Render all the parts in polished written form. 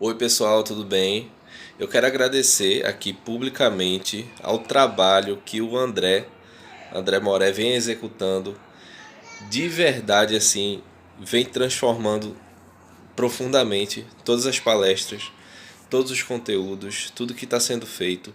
Oi pessoal, tudo bem? Eu quero agradecer aqui publicamente ao trabalho que o André Moré vem executando. De verdade assim, vem transformando profundamente todas as palestras, todos os conteúdos, tudo que está sendo feito.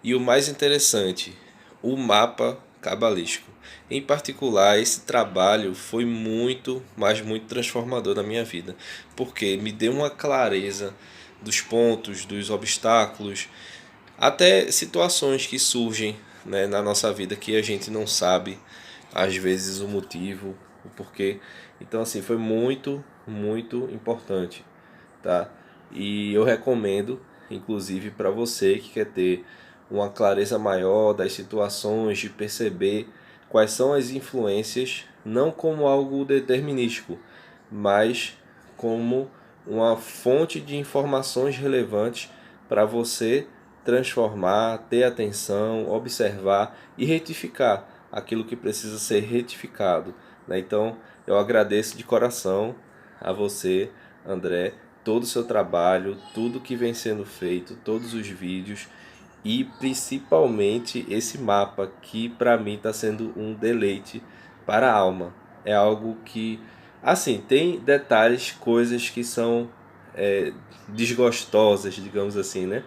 E o mais interessante, o mapa cabalístico. Em particular, esse trabalho foi muito, mas muito transformador na minha vida, porque me deu uma clareza dos pontos, dos obstáculos, até situações que surgem, né, na nossa vida que a gente não sabe, às vezes, o motivo, o porquê. Então, assim, foi muito, muito importante, tá? E eu recomendo, inclusive, para você que quer ter uma clareza maior das situações, de perceber quais são as influências, não como algo determinístico, mas como uma fonte de informações relevantes para você transformar, ter atenção, observar e retificar aquilo que precisa ser retificado, né? Então, eu agradeço de coração a você, André, todo o seu trabalho, tudo que vem sendo feito, todos os vídeos e principalmente esse mapa que para mim está sendo um deleite para a alma. É algo que, assim, tem detalhes, coisas que são desgostosas, digamos assim, né?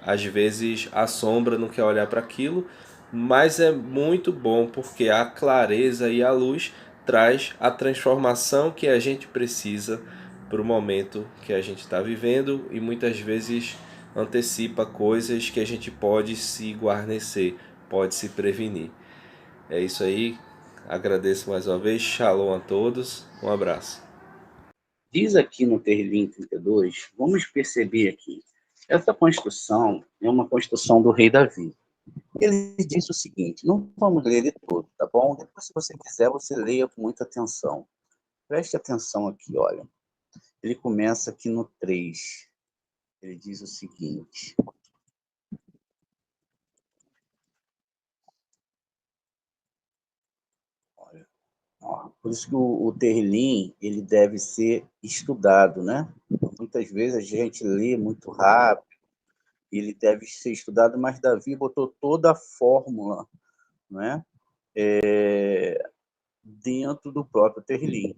Às vezes a sombra não quer olhar para aquilo, mas é muito bom porque a clareza e a luz traz a transformação que a gente precisa para o momento que a gente está vivendo e muitas vezes antecipa coisas que a gente pode se guarnecer, pode se prevenir. É isso aí. Agradeço mais uma vez. Shalom a todos. Um abraço. Diz aqui no Terrilim 32, vamos perceber aqui, essa construção é uma construção do rei Davi. Ele diz o seguinte, não vamos ler ele todo, tá bom? Depois, se você quiser, você leia com muita atenção. Preste atenção aqui, olha. Ele começa aqui no 3. Ele diz o seguinte, olha, ó, por isso que o Terrilim, ele deve ser estudado, né? Muitas vezes a gente lê muito rápido, ele deve ser estudado, mas Davi botou toda a fórmula, né, dentro do próprio Terrilim,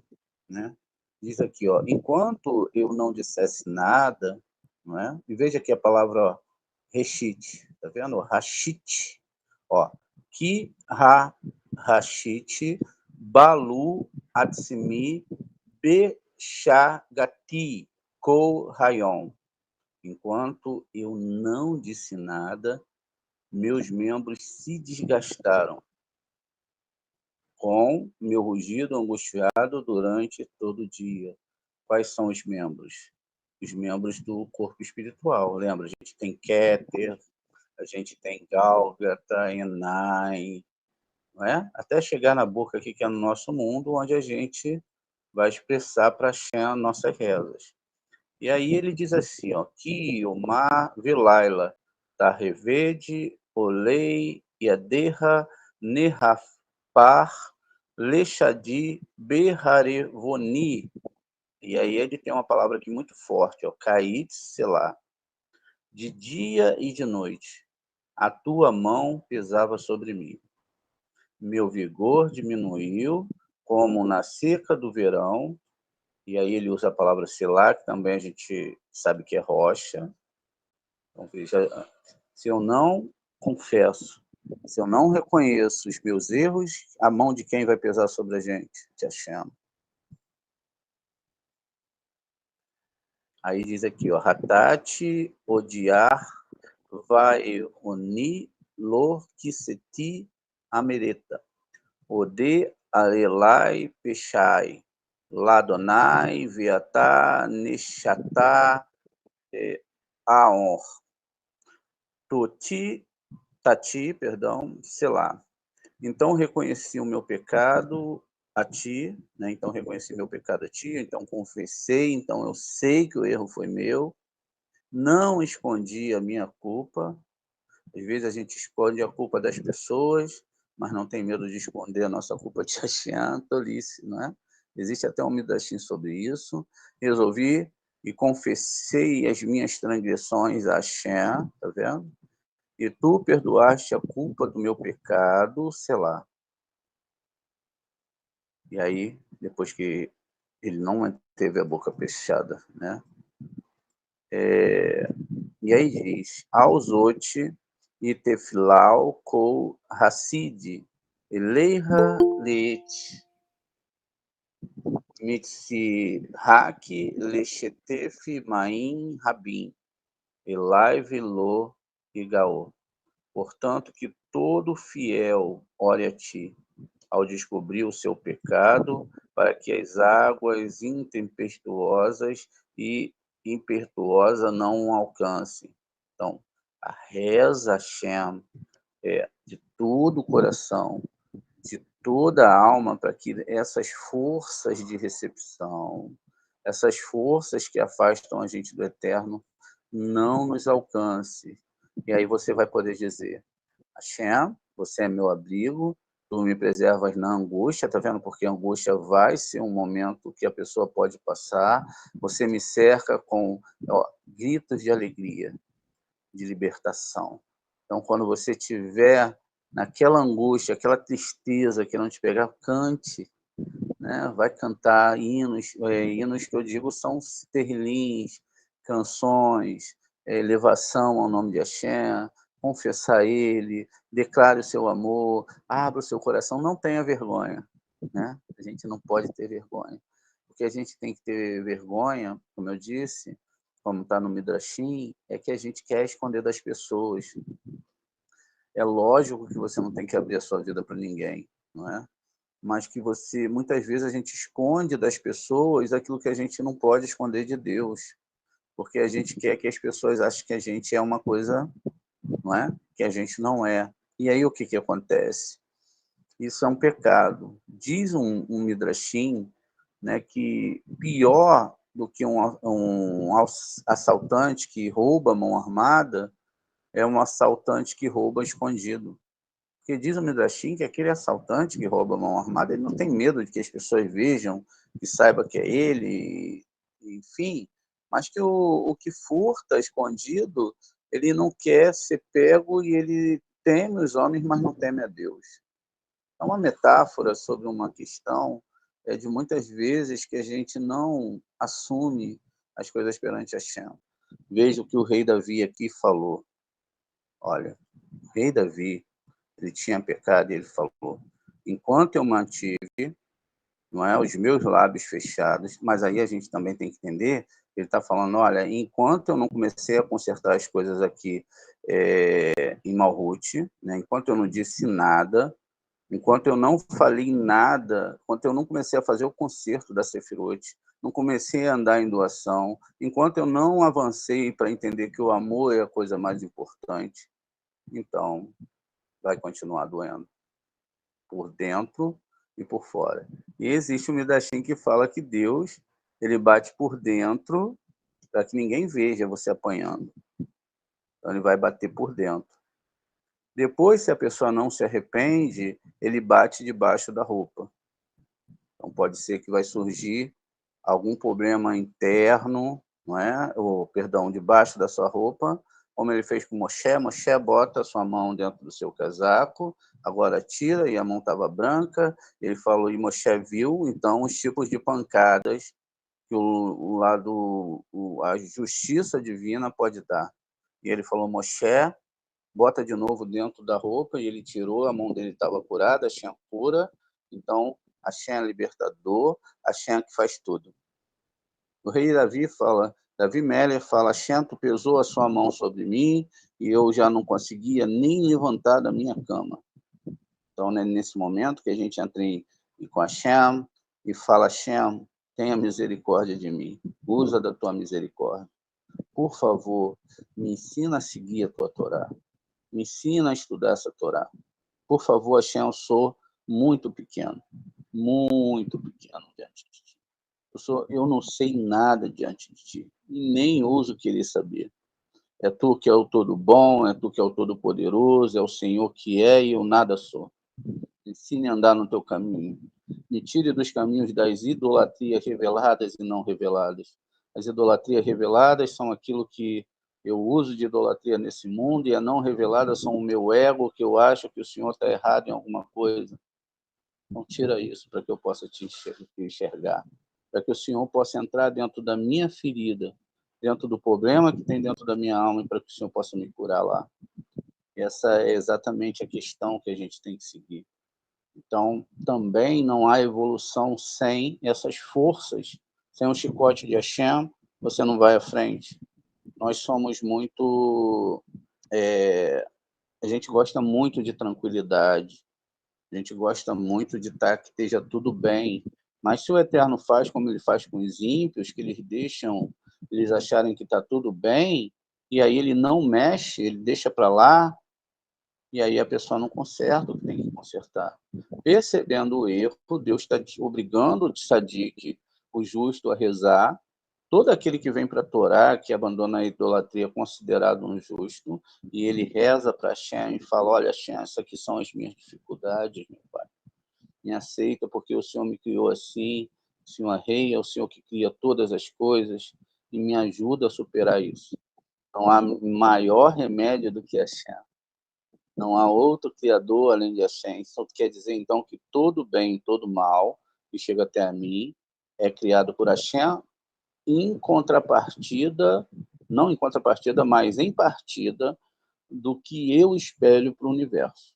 né? Diz aqui, ó, enquanto eu não dissesse nada, não é? E veja aqui a palavra ó, reshit, tá vendo? Rashit, ó, ki ha rashit balu atsimi bechagati ko rayon. Enquanto eu não disse nada, meus membros se desgastaram com meu rugido angustiado durante todo o dia. Quais são os membros? Os membros do corpo espiritual. Lembra? A gente tem Keter, a gente tem Gálgata, Enai, não é? Até chegar na boca aqui, que é no nosso mundo, onde a gente vai expressar para Shem nossas rezas. E aí ele diz assim, ó, Ki, Omar, Vilaila, Tarrevede, Olei, Yaderra, Nerrafar, Lechadi, Berharevoni. E aí ele tem uma palavra aqui muito forte, ó, Kait, Selá. De dia e de noite, a tua mão pesava sobre mim. Meu vigor diminuiu, como na seca do verão, e aí ele usa a palavra Selá, que também a gente sabe que é rocha. Então, veja, se eu não confesso, se eu não reconheço os meus erros, a mão de quem vai pesar sobre a gente? De Hashem. Aí diz aqui, ó, Hatati, odiar, vai oni, lo, kiseti, amereta. Ode, arelai, pechai. Ladonai, viatá, nishatá, aon. Toti, tati, perdão, sei lá. Então reconheci o meu pecado a ti, né? Então reconheci meu pecado a ti, então confessei, então eu sei que o erro foi meu, não escondi a minha culpa. Às vezes a gente esconde a culpa das pessoas, mas não tem medo de esconder a nossa culpa de Hashem, tolice, não é? Existe até um Midrashim sobre isso. Resolvi e confessei as minhas transgressões a Hashem, tá vendo? E tu perdoaste a culpa do meu pecado, sei lá. E aí, depois que ele não manteve a boca fechada, né? E aí diz, Auzot e Tefilau Kou Hassid, Eleira Leet, Mitzihak Lechetef Maim Rabim, Elai Velo e Gaô. Portanto, que todo fiel ore a ti, ao descobrir o seu pecado, para que as águas intempestuosas e impetuosa não o alcancem. Então, a reza Hashem é de todo o coração, de toda a alma, para que essas forças de recepção, essas forças que afastam a gente do eterno, não nos alcance. E aí você vai poder dizer, Hashem, você é meu abrigo, tu me preservas na angústia, tá vendo? Porque a angústia vai ser um momento que a pessoa pode passar. Você me cerca com gritos de alegria, de libertação. Então, quando você tiver naquela angústia, aquela tristeza que não te pegar, cante, né? Vai cantar hinos, hinos que eu digo são terlins, canções, elevação ao nome de Hashem, confessar Ele, declare o seu amor, abra o seu coração, não tenha vergonha, né? A gente não pode ter vergonha. O que a gente tem que ter vergonha, como eu disse, como está no Midrashim, é que a gente quer esconder das pessoas. É lógico que você não tem que abrir a sua vida para ninguém, não é? Mas que você, muitas vezes, a gente esconde das pessoas aquilo que a gente não pode esconder de Deus, porque a gente quer que as pessoas achem que a gente é uma coisa, não é? Que a gente não é. E aí o que acontece? Isso é um pecado. Diz um Midrashim, né, que pior do que um assaltante que rouba a mão armada é um assaltante que rouba escondido. Porque diz o Midrashim que aquele assaltante que rouba a mão armada, ele não tem medo de que as pessoas vejam, que saiba que é ele, enfim, mas que o que furta escondido, ele não quer ser pego e ele teme os homens, mas não teme a Deus. É uma metáfora sobre uma questão de muitas vezes que a gente não assume as coisas perante Hashem. Veja o que o rei Davi aqui falou. Olha, o rei Davi, ele tinha pecado e ele falou, enquanto eu mantive, não é, os meus lábios fechados, mas aí a gente também tem que entender, ele está falando, olha, enquanto eu não comecei a consertar as coisas aqui em Malhut, né, enquanto eu não disse nada, enquanto eu não falei nada, enquanto eu não comecei a fazer o conserto da Sefirot, não comecei a andar em doação, enquanto eu não avancei para entender que o amor é a coisa mais importante, então vai continuar doendo, por dentro e por fora. E existe um Midrashim que fala que Deus, ele bate por dentro para que ninguém veja você apanhando. Então ele vai bater por dentro. Depois, se a pessoa não se arrepende, ele bate debaixo da roupa. Então pode ser que vai surgir algum problema interno, não é? Ou, perdão, debaixo da sua roupa, como ele fez com Moshe. Moshe bota a sua mão dentro do seu casaco, agora tira, e a mão estava branca. Ele falou, e Moshe viu, então, os tipos de pancadas que a justiça divina pode dar. E ele falou, Moshe, bota de novo dentro da roupa, e ele tirou, a mão dele estava curada, Hashem cura, então Hashem é libertador, Hashem é que faz tudo. O rei Davi fala, Davi Meller fala, Hashem, tu pesou a sua mão sobre mim, e eu já não conseguia nem levantar da minha cama. Então, né, nesse momento que a gente entra com Hashem, e fala, Hashem, tenha misericórdia de mim, usa da tua misericórdia. Por favor, me ensina a seguir a tua Torá. Me ensina a estudar essa Torá. Por favor, Hashem, eu sou muito pequeno diante de ti. Eu não sei nada diante de ti, e nem ouso querer saber. É tu que é o todo bom, é tu que é o todo poderoso, é o Senhor que é, e eu nada sou. Me ensine a andar no teu caminho. Me tire dos caminhos das idolatrias reveladas e não reveladas. As idolatrias reveladas são aquilo que eu uso de idolatria nesse mundo, e a não revelada são o meu ego, que eu acho que o Senhor está errado em alguma coisa. Então, tira isso para que eu possa te enxergar, para que o Senhor possa entrar dentro da minha ferida, dentro do problema que tem dentro da minha alma, e para que o Senhor possa me curar lá. Essa é exatamente a questão que a gente tem que seguir. Então, também não há evolução sem essas forças. Sem um chicote de Hashem, você não vai à frente. Nós somos muito... a gente gosta muito de tranquilidade, a gente gosta muito de estar que esteja tudo bem. Mas se o Eterno faz como ele faz com os ímpios, que eles deixam eles acharem que está tudo bem, e aí ele não mexe, ele deixa para lá, e aí a pessoa não conserta o que tem que consertar. Percebendo o erro, Deus está obrigando o tzadik, o justo, a rezar. Todo aquele que vem para a Torá, que abandona a idolatria, é considerado um justo, e ele reza para Hashem e fala: olha, Hashem, essas aqui são as minhas dificuldades, meu Pai. Me aceita porque o Senhor me criou assim, o Senhor é rei, é o Senhor que cria todas as coisas, e me ajuda a superar isso. Não há maior remédio do que Hashem. Não há outro criador além de Hashem. Isso quer dizer, então, que todo bem, todo mal que chega até a mim é criado por Hashem em contrapartida, não em contrapartida, mas em partida do que eu espelho para o universo.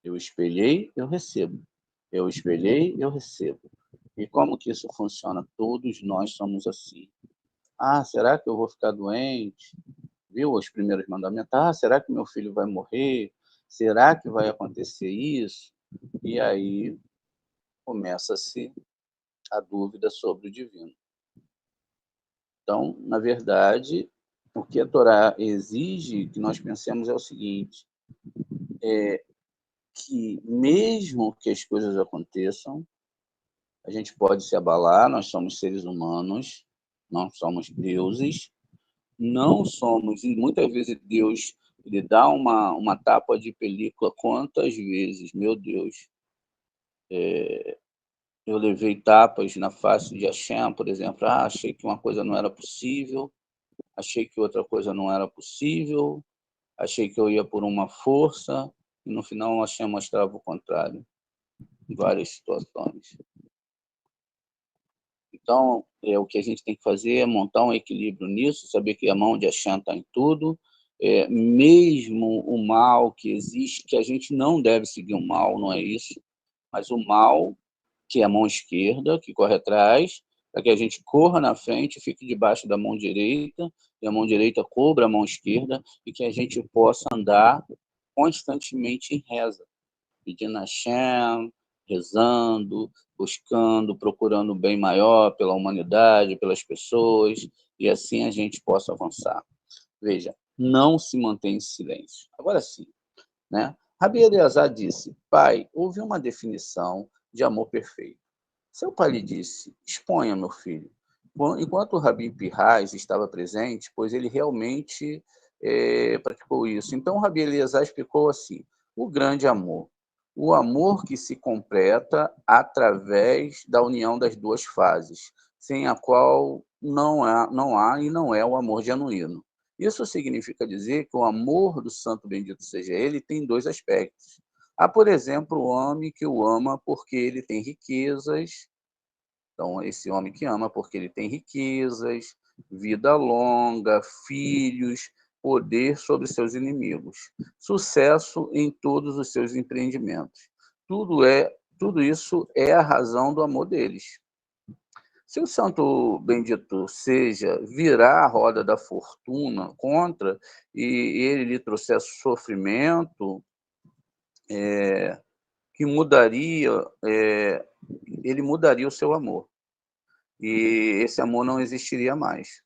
Eu espelhei, eu recebo. Eu espelhei, eu recebo. E como que isso funciona? Todos nós somos assim. Ah, será que eu vou ficar doente? Viu os primeiros mandamentos? Ah, será que meu filho vai morrer? Será que vai acontecer isso? E aí começa-se a dúvida sobre o divino. Então, na verdade, o que a Torá exige que nós pensemos é o seguinte, que mesmo que as coisas aconteçam, a gente pode se abalar, nós somos seres humanos, não somos deuses, não somos, e muitas vezes Deus ele dá uma tapa de película, quantas vezes, meu Deus, eu levei tapas na face de Hashem, por exemplo, achei que uma coisa não era possível, achei que outra coisa não era possível, achei que eu ia por uma força, e no final Hashem mostrava o contrário, em várias situações. Então, o que a gente tem que fazer é montar um equilíbrio nisso, saber que a mão de Hashem está em tudo, mesmo o mal que existe, que a gente não deve seguir o mal, não é isso, mas o mal, que é a mão esquerda, que corre atrás, para que a gente corra na frente, fique debaixo da mão direita, e a mão direita cubra a mão esquerda, e que a gente possa andar constantemente em reza, pedindo a Hashem, rezando, buscando, procurando o bem maior pela humanidade, pelas pessoas, e assim a gente possa avançar. Veja, não se mantém em silêncio. Agora sim, né? Rabi Eleazar disse: pai, houve uma definição de amor perfeito. Seu pai lhe disse: exponha, meu filho. Enquanto o Rabi Pirraz estava presente, pois ele realmente praticou isso. Então, o Rabi Eleazar explicou assim: o grande amor. O amor que se completa através da união das duas fases, sem a qual não há e não é o amor genuíno. Isso significa dizer que o amor do Santo Bendito seja ele tem dois aspectos. Há, por exemplo, o homem que o ama porque ele tem riquezas. Então, esse homem que ama porque ele tem riquezas, vida longa, filhos, poder sobre seus inimigos, sucesso em todos os seus empreendimentos. Tudo isso é a razão do amor deles. Se o Santo Bendito seja virar a roda da fortuna contra e ele lhe trouxesse sofrimento, que mudaria, ele mudaria o seu amor. E esse amor não existiria mais.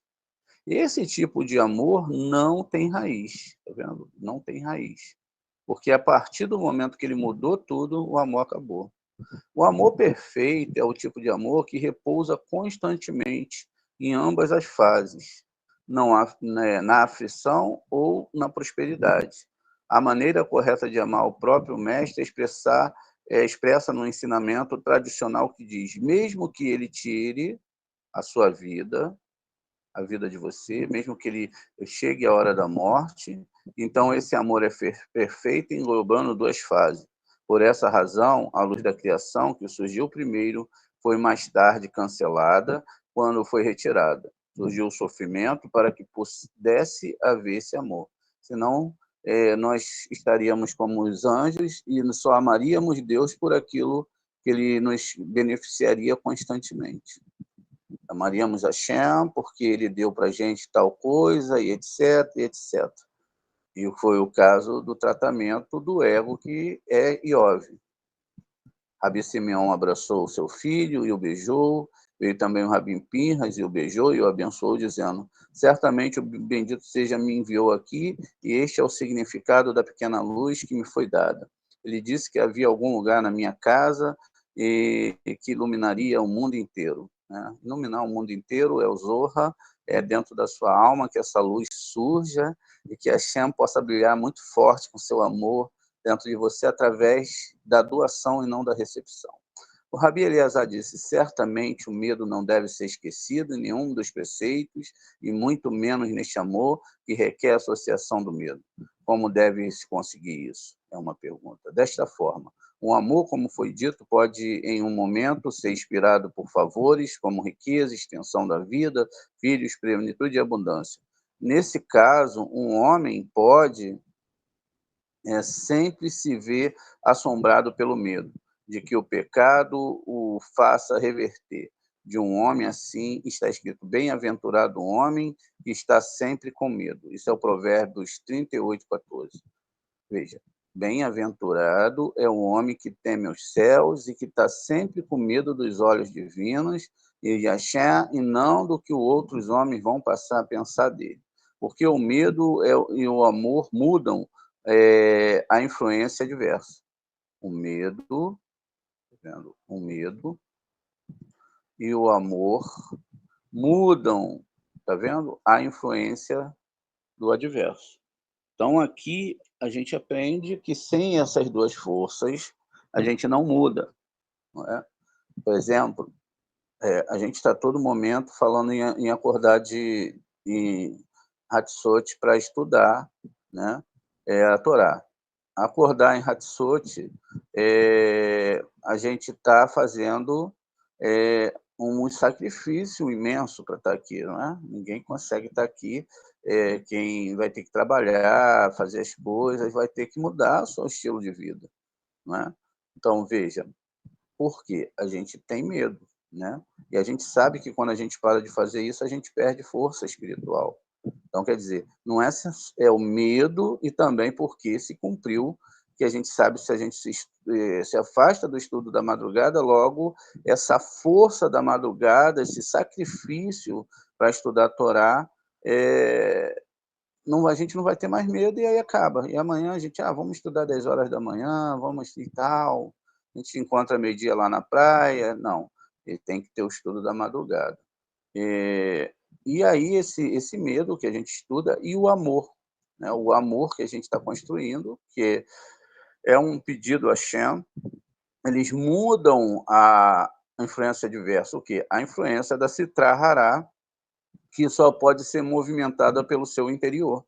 Esse tipo de amor não tem raiz, tá vendo? Não tem raiz. Porque a partir do momento que ele mudou tudo, o amor acabou. O amor perfeito é o tipo de amor que repousa constantemente em ambas as fases, não há, né, na aflição ou na prosperidade. A maneira correta de amar o próprio mestre expressa no ensinamento tradicional que diz: mesmo que ele tire a sua vida, a vida de você, mesmo que ele chegue à hora da morte. Então, esse amor é perfeito, englobando duas fases. Por essa razão, a luz da criação, que surgiu primeiro, foi mais tarde cancelada quando foi retirada. Surgiu o sofrimento para que pudesse haver esse amor. Senão, nós estaríamos como os anjos e só amaríamos Deus por aquilo que ele nos beneficiaria constantemente. Amaríamos Hashem porque ele deu para a gente tal coisa, e etc, e etc. E foi o caso do tratamento do ego, que é Iov. Rabi Simeão abraçou o seu filho e o beijou. Veio também o Rabim Pinhas e o beijou e o abençoou, dizendo: certamente o bendito seja me enviou aqui, e este é o significado da pequena luz que me foi dada. Ele disse que havia algum lugar na minha casa e que iluminaria o mundo inteiro. Né? Iluminar o mundo inteiro é o Zohar, é dentro da sua alma que essa luz surja e que a Hashem possa brilhar muito forte com seu amor dentro de você através da doação e não da recepção. O Rabi Eliezer disse: certamente o medo não deve ser esquecido em nenhum dos preceitos, e muito menos neste amor que requer a associação do medo. Como deve-se conseguir isso? É uma pergunta. Desta forma, um amor, como foi dito, pode, em um momento, ser inspirado por favores, como riqueza, extensão da vida, filhos, plenitude e abundância. Nesse caso, um homem pode sempre se ver assombrado pelo medo de que o pecado o faça reverter. De um homem assim está escrito: bem-aventurado o homem que está sempre com medo. Isso é o Provérbios 38:14. Veja, bem-aventurado é o homem que teme os céus e que está sempre com medo dos olhos divinos e de Hashem, e não do que outros homens vão passar a pensar dele. Porque o medo e o amor mudam a influência adversa. O medo, tá vendo? O medo e o amor mudam, tá vendo? A influência do adverso. Então, aqui a gente aprende que sem essas duas forças, a gente não muda. Não é? Por exemplo, a gente está todo momento falando em acordar em Hatzot para estudar, né? A Torá. Acordar em Hatzot, a gente está fazendo um sacrifício imenso para estar aqui, não é? Ninguém consegue estar aqui. Quem vai ter que trabalhar, fazer as coisas, vai ter que mudar o seu estilo de vida, não é? Então, veja, por quê? A gente tem medo, né? E a gente sabe que quando a gente para de fazer isso, a gente perde força espiritual. Então, quer dizer, não é o medo, e também porque se cumpriu, que a gente sabe, se a gente se afasta do estudo da madrugada, logo essa força da madrugada, esse sacrifício para estudar a Torá, a gente não vai ter mais medo, e aí acaba. E amanhã a gente, vamos estudar 10 horas da manhã, vamos e tal, a gente encontra meio-dia lá na praia. Não, ele tem que ter o estudo da madrugada. E aí esse medo que a gente estuda, e o amor, né? O amor que a gente está construindo, que é um pedido a Hashem, eles mudam a influência adversa. O quê? A influência da Sitra Hará, que só pode ser movimentada pelo seu interior.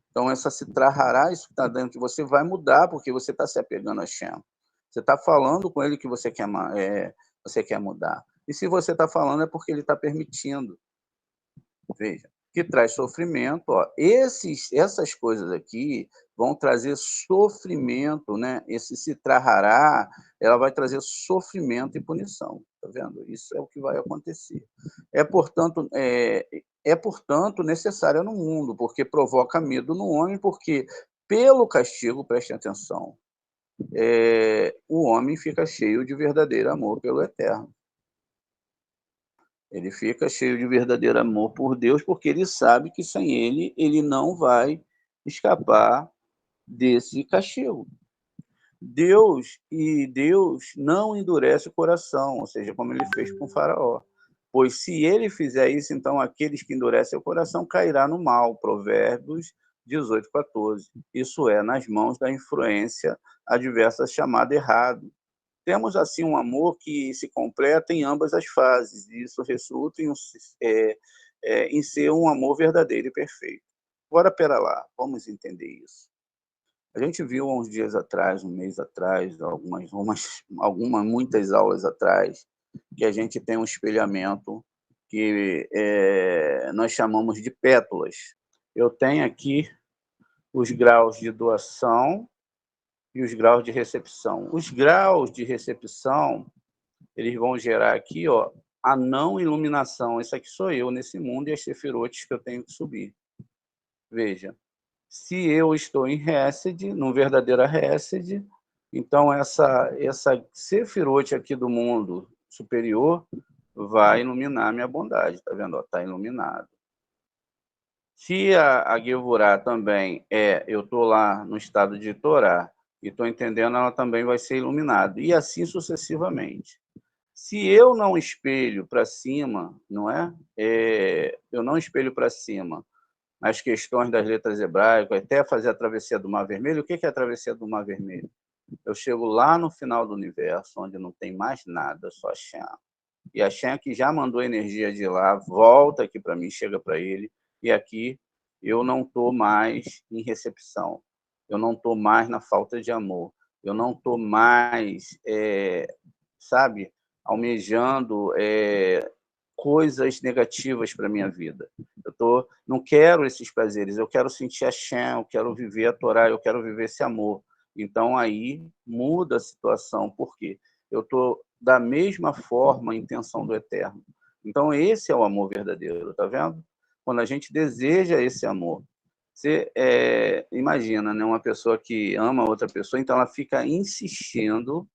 Então, essa Sitra Hará, isso que está dentro de você, vai mudar, porque você está se apegando a Hashem. Você está falando com ele que você quer mudar. E se você está falando, é porque ele está permitindo. Veja, que traz sofrimento. Essas coisas aqui vão trazer sofrimento, né? Esse Sitra Hará, ela vai trazer sofrimento e punição. Tá vendo? Isso é o que vai acontecer. Portanto, necessária no mundo, porque provoca medo no homem, porque pelo castigo, preste atenção, o homem fica cheio de verdadeiro amor pelo Eterno. Ele fica cheio de verdadeiro amor por Deus, porque ele sabe que sem ele, ele não vai escapar desse castigo. Deus não endurece o coração, ou seja, como ele fez com o faraó. Pois se ele fizer isso, então aqueles que endurecem o coração cairá no mal. Provérbios 18:14. Isso é, nas mãos da influência adversa chamada errado. Temos, assim, um amor que se completa em ambas as fases, e isso resulta em ser um amor verdadeiro e perfeito. Agora, espera lá, vamos entender isso. A gente viu há uns dias atrás, um mês atrás, muitas aulas atrás, que a gente tem um espelhamento que nós chamamos de pétalas. Eu tenho aqui os graus de doação e os graus de recepção. Os graus de recepção, eles vão gerar aqui, ó, a não iluminação. Esse aqui sou eu nesse mundo e as sefirotes que eu tenho que subir. Veja, se eu estou em Hesed, no verdadeiro Hesed, então essa sefirote aqui do mundo superior vai iluminar a minha bondade, tá vendo? Está iluminado. Se a Gevurah também eu estou lá no estado de Torá e estou entendendo, ela também vai ser iluminada, e assim sucessivamente. Se eu não espelho para cima, não é? Eu não espelho para cima as questões das letras hebraicas, até fazer a travessia do Mar Vermelho. O que é a travessia do Mar Vermelho? Eu chego lá no final do universo, onde não tem mais nada, só Hashem. E Hashem, que já mandou energia de lá, volta aqui para mim, chega para ele, e aqui eu não estou mais em recepção, eu não estou mais na falta de amor, eu não estou mais, sabe, almejando coisas negativas para a minha vida. Não quero esses prazeres, eu quero sentir a Shem, eu quero viver a Torá, eu quero viver esse amor. Então, aí muda a situação. Por quê? Eu estou da mesma forma a intenção do Eterno. Então, esse é o amor verdadeiro, tá vendo? Quando a gente deseja esse amor. Você imagina, né, uma pessoa que ama outra pessoa, então ela fica insistindo,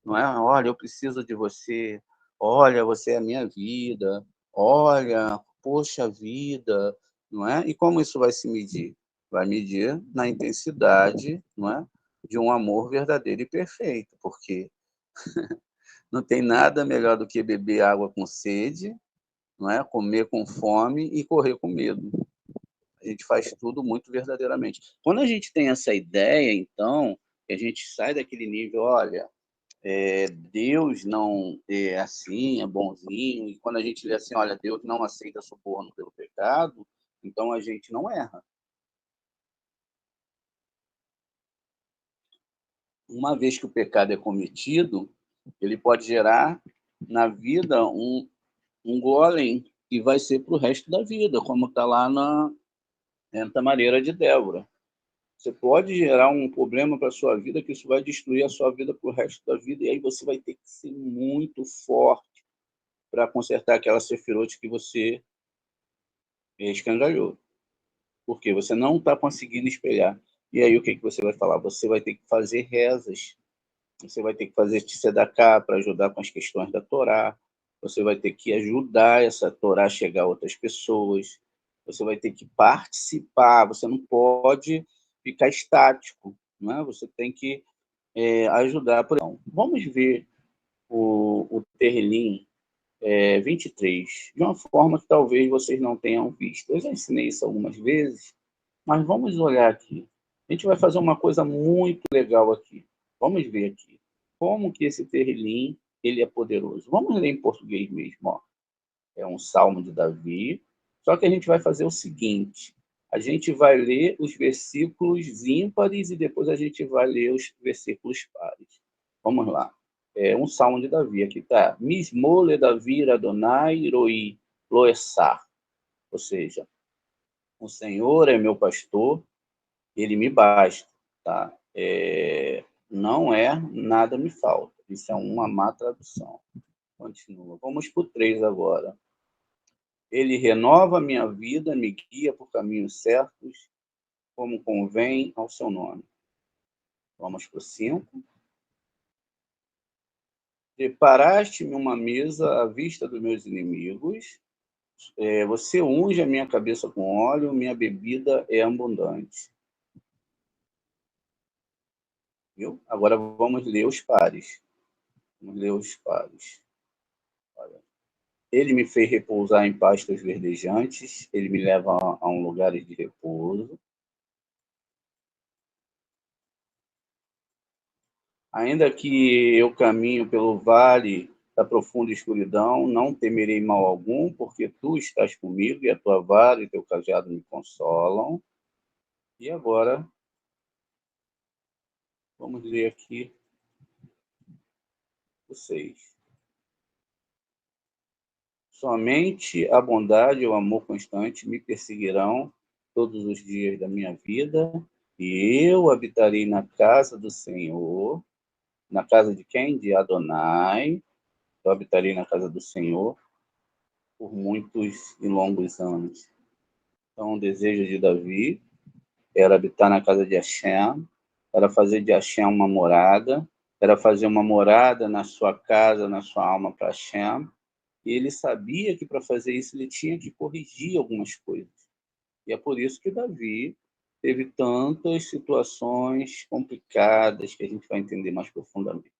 não é? Olha, eu preciso de você. Olha, você é a minha vida. Olha, poxa vida, não é? E como isso vai se medir? Vai medir na intensidade, não é? De um amor verdadeiro e perfeito, porque não tem nada melhor do que beber água com sede, não é? Comer com fome e correr com medo. A gente faz tudo muito verdadeiramente. Quando a gente tem essa ideia, então, que a gente sai daquele nível, olha, Deus não é assim, é bonzinho, e quando a gente lê assim, olha, Deus não aceita suborno pelo pecado, então a gente não erra. Uma vez que o pecado é cometido, ele pode gerar na vida um golem que vai ser para o resto da vida, como está lá na Tamareira de Débora. Você pode gerar um problema para a sua vida, que isso vai destruir a sua vida para o resto da vida, e aí você vai ter que ser muito forte para consertar aquela sefirote que você escangalhou. Porque você não está conseguindo espelhar. E aí o que você vai falar? Você vai ter que fazer rezas, você vai ter que fazer tzedakah para ajudar com as questões da Torá, você vai ter que ajudar essa Torá a chegar a outras pessoas, você vai ter que participar, você não pode ficar estático, não é? Você tem que ajudar. Então, vamos ver o Terlim 23, de uma forma que talvez vocês não tenham visto. Eu já ensinei isso algumas vezes, mas vamos olhar aqui. A gente vai fazer uma coisa muito legal aqui. Vamos ver aqui. Como que esse Terrilim, ele é poderoso. Vamos ler em português mesmo. Ó. É um salmo de Davi. Só que a gente vai fazer o seguinte. A gente vai ler os versículos ímpares e depois a gente vai ler os versículos pares. Vamos lá. Um salmo de Davi. Aqui está. Mismole Davi Adonai Roi Loessar. Ou seja, o Senhor é meu pastor, ele me basta, tá? Não nada me falta. Isso é uma má tradução. Continua. Vamos para o 3 agora. Ele renova a minha vida, me guia por caminhos certos, como convém ao seu nome. Vamos para o 5. Preparaste-me uma mesa à vista dos meus inimigos. Você unge a minha cabeça com óleo, minha bebida é abundante. Viu? Agora vamos ler os pares. Vamos ler os pares. Olha. Ele me fez repousar em pastos verdejantes, ele me leva a um lugar de repouso. Ainda que eu caminho pelo vale da profunda escuridão, não temerei mal algum, porque tu estás comigo, e a tua vara e teu cajado me consolam. E agora, vamos ler aqui o 6. Somente a bondade e o amor constante me perseguirão todos os dias da minha vida, e eu habitarei na casa do Senhor. Na casa de quem? De Adonai. Eu habitarei na casa do Senhor por muitos e longos anos. Então, o desejo de Davi era habitar na casa de Hashem, era fazer de Hashem uma morada, era fazer uma morada na sua casa, na sua alma para Hashem. E ele sabia que para fazer isso ele tinha que corrigir algumas coisas. E é por isso que Davi teve tantas situações complicadas que a gente vai entender mais profundamente.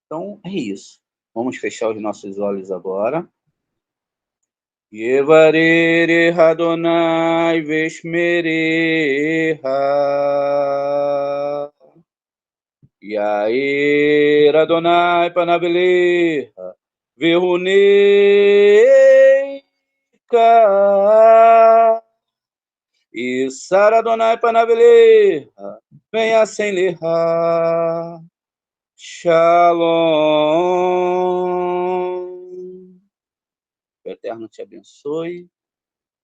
Então, é isso. Vamos fechar os nossos olhos agora. Yevarere Adonai Veshmereha. Yair Adonai Panaveleha. Veruneika. E Sara Adonai Panaveleha. Venha sem lerra. Shalom. Que o Eterno te abençoe,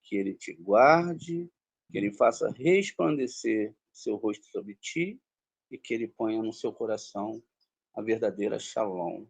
que ele te guarde, que ele faça resplandecer seu rosto sobre ti e que ele ponha no seu coração a verdadeira Shalom.